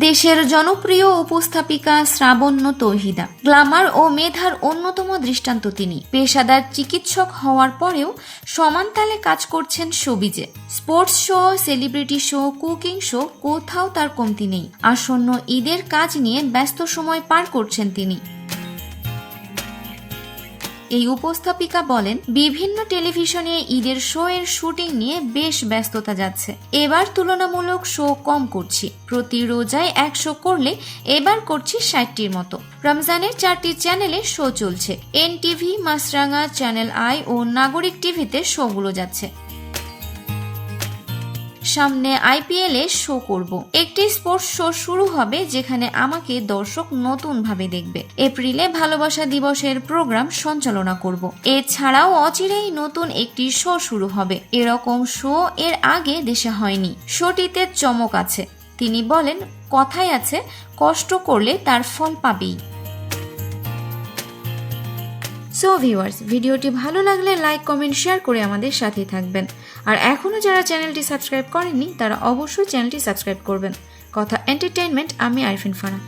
দেশের জনপ্রিয় উপস্থাপিকা শ্রাবণ্য তৌহিদা গ্ল্যামার ও মেধার অন্যতম দৃষ্টান্ত তিনি। পেশাদার চিকিৎসক হওয়ার পরেও সমান তালে কাজ করছেন শোবিজে। Sports show, celebrity show, cooking show, কোথাও তার কমতি নেই। আসন্ন ঈদের কাজ নিয়ে ব্যস্ত সময় পার করছেন তিনি। এই উপস্থাপিকা বলেন, বিভিন্ন টেলিভিশনে ঈদের শো এর শুটিং নিয়ে বেশ ব্যস্ততা যাচ্ছে। এবার তুলনামূলক শো কম করছি। প্রতি রোজায় 100 করলে এবার করছি 60টির মতো। রমজানের 4টি চ্যানেলে শো চলছে। এনটিভি, মাছরাঙা, চ্যানেল আই ও নাগরিক টিভিতে শোগুলো যাচ্ছে। সামনে আইপিএল এ শো করব। একটি স্পোর্টস শো শুরু হবে যেখানে আমাকে দর্শক নতুন ভাবে দেখবে। এপ্রিলে ভালোবাসা দিবসের প্রোগ্রাম সঞ্চালনা করব। এছাড়াও অচিরেই নতুন একটি শো শুরু হবে। এরকম শো এর আগে দেশে হয়নি। শোটিতে চমক আছে। তিনি বলেন, কথায় আছে, কষ্ট করলে তার ফল পাবেই। সো ভিউয়ার্স, ভিডিওটি ভালো লাগলে লাইক, কমেন্ট, শেয়ার করে আমাদের সাথে থাকবেন। আর এখনও যারা চ্যানেলটি সাবস্ক্রাইব করেননি তারা অবশ্যই চ্যানেলটি সাবস্ক্রাইব করবেন। কথা এন্টারটেইনমেন্ট, আমি আরিফিন ফারা।